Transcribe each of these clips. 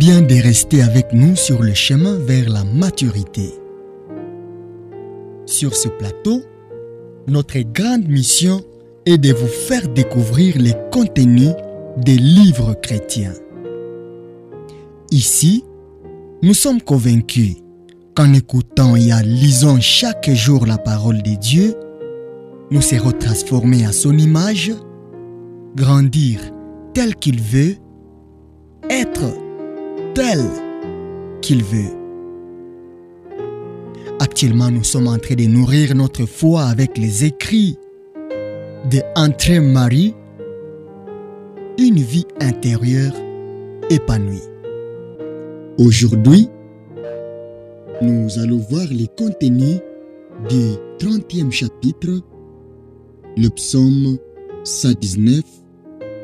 bien de rester avec nous sur le chemin vers la maturité. Sur ce plateau, notre grande mission est de vous faire découvrir les contenus des livres chrétiens. Ici, nous sommes convaincus qu'en écoutant et en lisant chaque jour la parole de Dieu, nous serons transformés à son image, grandir tel qu'il veut, être tel qu'il veut. Actuellement, nous sommes en train de nourrir notre foi avec les écrits de André Marie, une vie intérieure épanouie. Aujourd'hui, nous allons voir les contenus du 30e chapitre, le psaume 119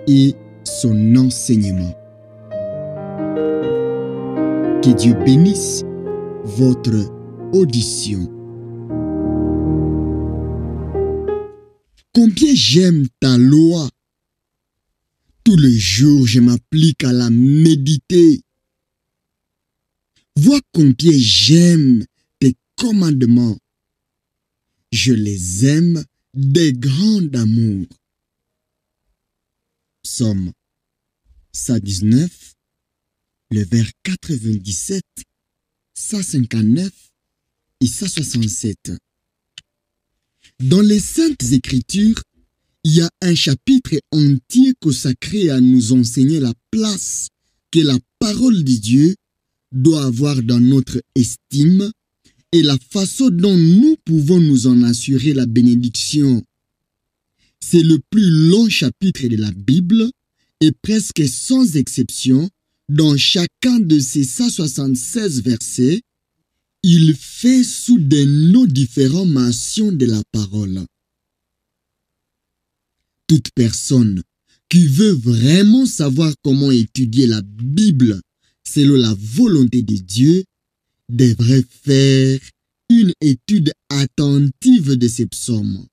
et son enseignement. Que Dieu bénisse votre audition. Combien j'aime ta loi. Tous les jours, je m'applique à la méditer. Vois combien j'aime tes commandements. Je les aime des grands amour. Psaume 119, le vers 97, 159 et 167. Dans les Saintes Écritures, il y a un chapitre entier consacré à nous enseigner la place que la parole de Dieu doit avoir dans notre estime et la façon dont nous pouvons nous en assurer la bénédiction. C'est le plus long chapitre de la Bible et presque sans exception, dans chacun de ces 176 versets, il fait sous des noms différents mention de la parole. Toute personne qui veut vraiment savoir comment étudier la Bible selon la volonté de Dieu devrait faire une étude attentive de ces psaumes.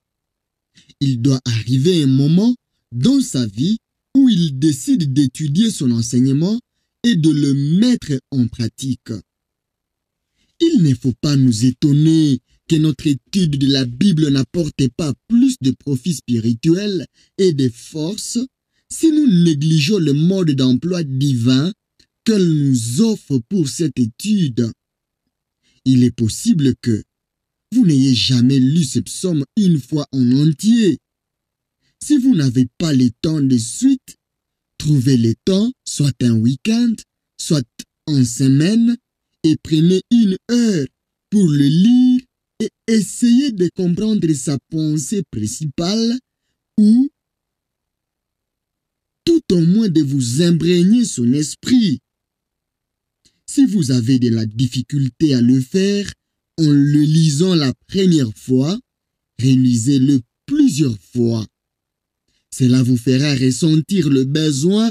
Il doit arriver un moment dans sa vie où il décide d'étudier son enseignement et de le mettre en pratique. Il ne faut pas nous étonner que notre étude de la Bible n'apporte pas plus de profits spirituels et de force si nous négligeons le mode d'emploi divin qu'elle nous offre pour cette étude. Il est possible que vous n'ayez jamais lu ce psaume une fois en entier. Si vous n'avez pas le temps de suite, trouvez le temps, soit un week-end, soit en semaine, et prenez 1 heure pour le lire et essayez de comprendre sa pensée principale ou tout au moins de vous imprégner son esprit. Si vous avez de la difficulté à le faire en le lisant la première fois, relisez-le plusieurs fois. Cela vous fera ressentir le besoin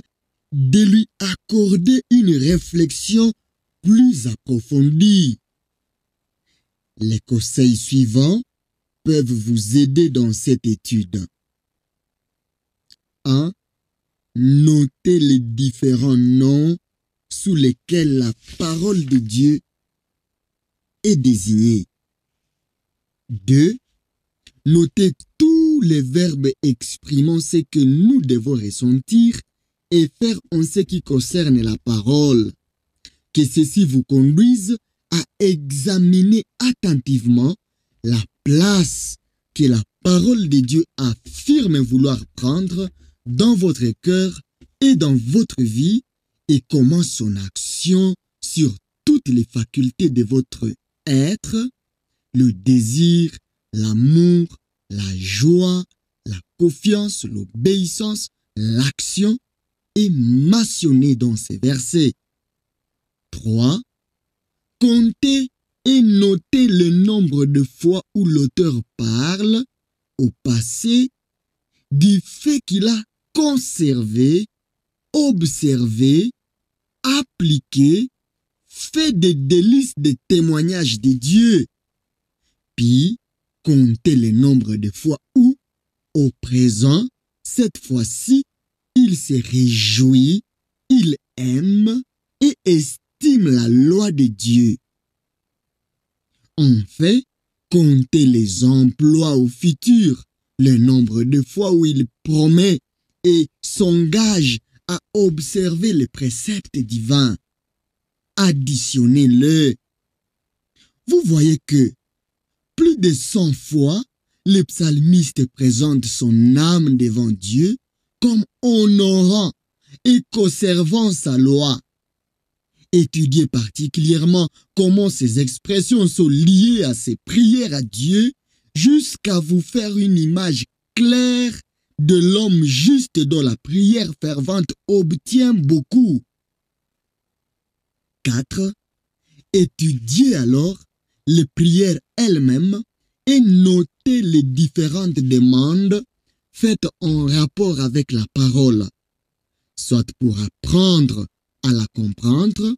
de lui accorder une réflexion plus approfondie. Les conseils suivants peuvent vous aider dans cette étude. 1. Notez les différents noms sous lesquels la parole de Dieu est désignée. 2. Notez tous les verbes exprimant ce que nous devons ressentir et faire en ce qui concerne la parole. Que ceci vous conduise à examiner attentivement la place que la parole de Dieu affirme vouloir prendre dans votre cœur et dans votre vie et comment son action sur toutes les facultés de votre être, le désir, l'amour, la joie, la confiance, l'obéissance, l'action est mentionnée dans ces versets. 3. Comptez et notez le nombre de fois où l'auteur parle, au passé, du fait qu'il a conservé, observé, appliqué, fait des délices des témoignages de Dieu. Puis, comptez le nombre de fois où, au présent, cette fois-ci, il se réjouit, il aime et estime la loi de Dieu. En fait, comptez les emplois au futur, le nombre de fois où il promet et s'engage à observer les préceptes divins. Additionnez-le. Vous voyez que plus de 100 fois, le psalmiste présente son âme devant Dieu comme honorant et conservant sa loi. Étudiez particulièrement comment ces expressions sont liées à ses prières à Dieu jusqu'à vous faire une image claire de l'homme juste dont la prière fervente obtient beaucoup. 4. Étudiez alors les prières elles-mêmes et notez les différentes demandes faites en rapport avec la parole, soit pour apprendre à la comprendre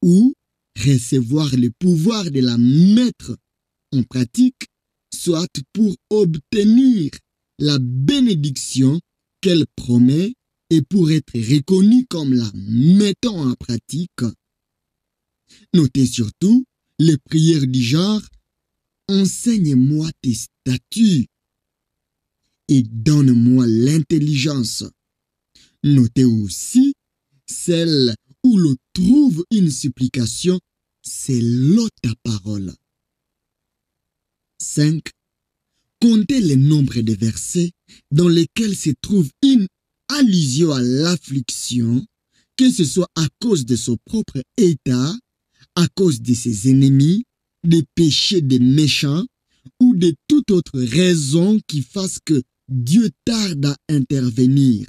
ou recevoir le pouvoir de la mettre en pratique, soit pour obtenir la bénédiction qu'elle promet et pour être reconnue comme la mettant en pratique. Notez surtout les prières du genre « Enseigne-moi tes statuts et donne-moi l'intelligence ». Notez aussi celle où l'on trouve une supplication « selon ta parole ». 5. Comptez le nombre de versets dans lesquels se trouve une allusion à l'affliction, que ce soit à cause de son propre état, à cause de ses ennemis, des péchés des méchants ou de toute autre raison qui fasse que Dieu tarde à intervenir.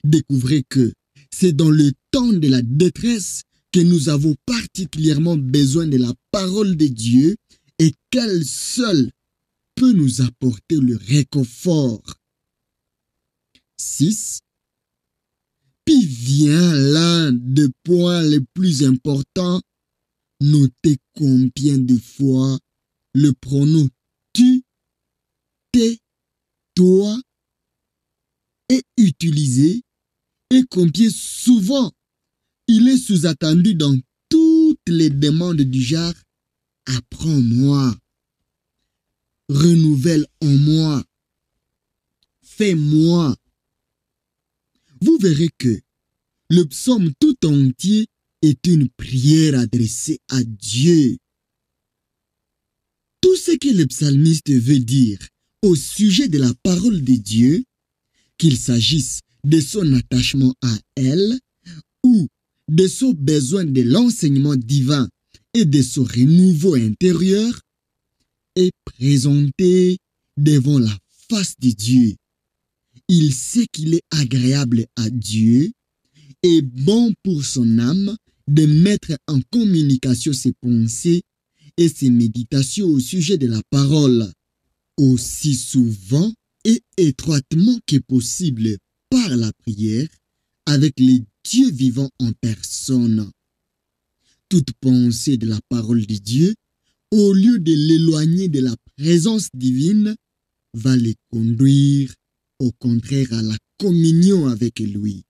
Découvrez que c'est dans le temps de la détresse que nous avons particulièrement besoin de la parole de Dieu et qu'elle seule peut nous apporter le réconfort. 6. Puis vient l'un des points les plus importants. Notez combien de fois le pronom tu, t'es, toi est utilisé et combien souvent il est sous-attendu dans toutes les demandes du genre « apprends-moi »,« renouvelle en moi »,« fais-moi ». Vous verrez que le psaume tout entier est une prière adressée à Dieu. Tout ce que le psalmiste veut dire au sujet de la parole de Dieu, qu'il s'agisse de son attachement à elle ou de son besoin de l'enseignement divin et de son renouveau intérieur, est présenté devant la face de Dieu. Il sait qu'il est agréable à Dieu et bon pour son âme de mettre en communication ses pensées et ses méditations au sujet de la parole, aussi souvent et étroitement que possible par la prière avec les dieux vivants en personne. Toute pensée de la parole de Dieu, au lieu de l'éloigner de la présence divine, va les conduire au contraire à la communion avec lui.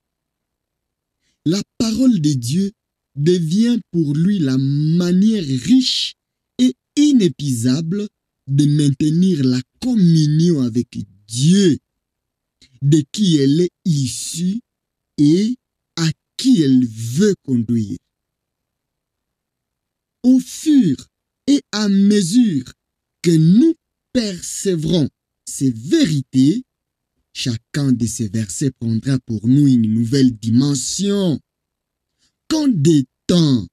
La parole de Dieu devient pour lui la manière riche et inépuisable de maintenir la communion avec Dieu, de qui elle est issue et à qui elle veut conduire. Au fur et à mesure que nous persévrons ces vérités, chacun de ces versets prendra pour nous une nouvelle dimension. Quand de temps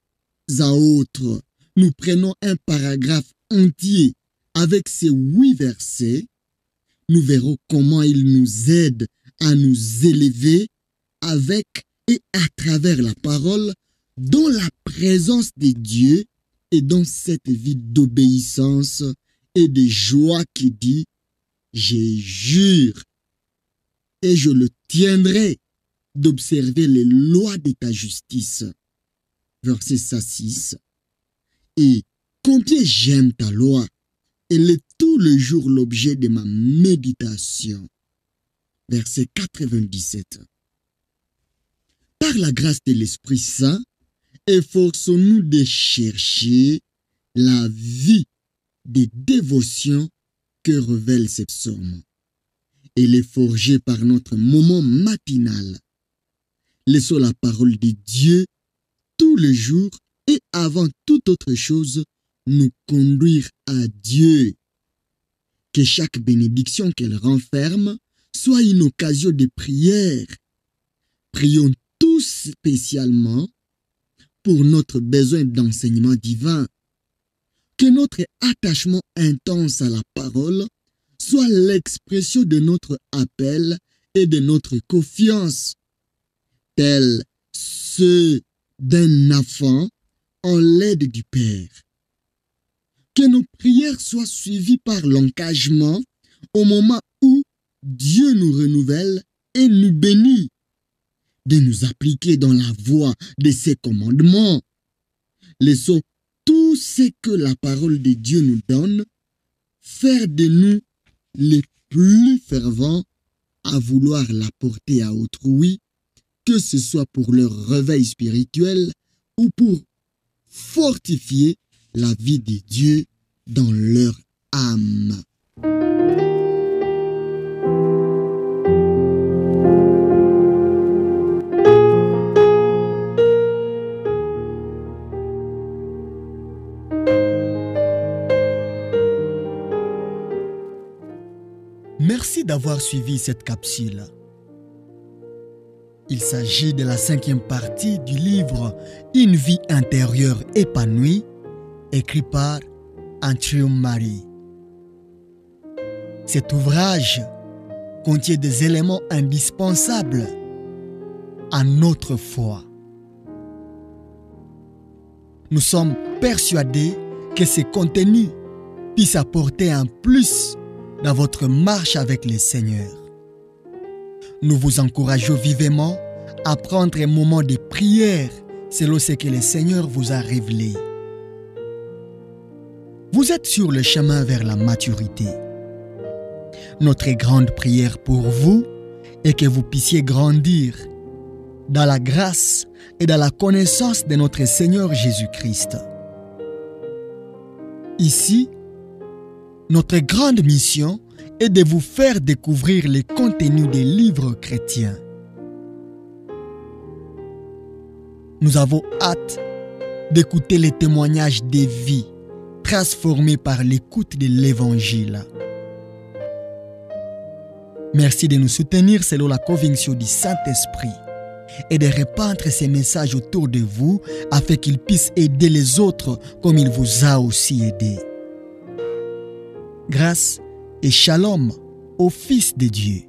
à autre, nous prenons un paragraphe entier avec ces 8 versets, nous verrons comment il nous aide à nous élever avec et à travers la parole dans la présence de Dieu et dans cette vie d'obéissance et de joie qui dit « Je jure et je le tiendrai d'observer les lois de ta justice. » Verset 6. Et combien j'aime ta loi, elle est tout le jour l'objet de ma méditation. Verset 97. Par la grâce de l'Esprit Saint, efforçons-nous de chercher la vie de dévotion que révèlent ces psaumes et les forger par notre moment matinal. Laissons la parole de Dieu tous les jours et avant toute autre chose, nous conduire à Dieu. Que chaque bénédiction qu'elle renferme soit une occasion de prière. Prions tous spécialement pour notre besoin d'enseignement divin. Que notre attachement intense à la parole soit l'expression de notre appel et de notre confiance, tel ceux d'un enfant en l'aide du Père. Que nos prières soient suivies par l'engagement au moment où Dieu nous renouvelle et nous bénit, de nous appliquer dans la voie de ses commandements. Laissons tout ce que la parole de Dieu nous donne faire de nous les plus fervents à vouloir l'apporter à autrui, que ce soit pour leur réveil spirituel ou pour fortifier la vie de Dieu dans leur âme. Merci d'avoir suivi cette capsule. Il s'agit de la 5e partie du livre « Une vie intérieure épanouie » écrit par Andrew Murray. Cet ouvrage contient des éléments indispensables à notre foi. Nous sommes persuadés que ces contenus puissent apporter un plus dans votre marche avec le Seigneur. Nous vous encourageons vivement à prendre un moment de prière selon ce que le Seigneur vous a révélé. Vous êtes sur le chemin vers la maturité. Notre grande prière pour vous est que vous puissiez grandir dans la grâce et dans la connaissance de notre Seigneur Jésus-Christ. Ici, notre grande mission est de vous faire découvrir les contenus des livres chrétiens. Nous avons hâte d'écouter les témoignages des vies transformées par l'écoute de l'Évangile. Merci de nous soutenir selon la conviction du Saint-Esprit et de répandre ces messages autour de vous afin qu'ils puissent aider les autres comme il vous a aussi aidé. Grâce et shalom au Fils de Dieu.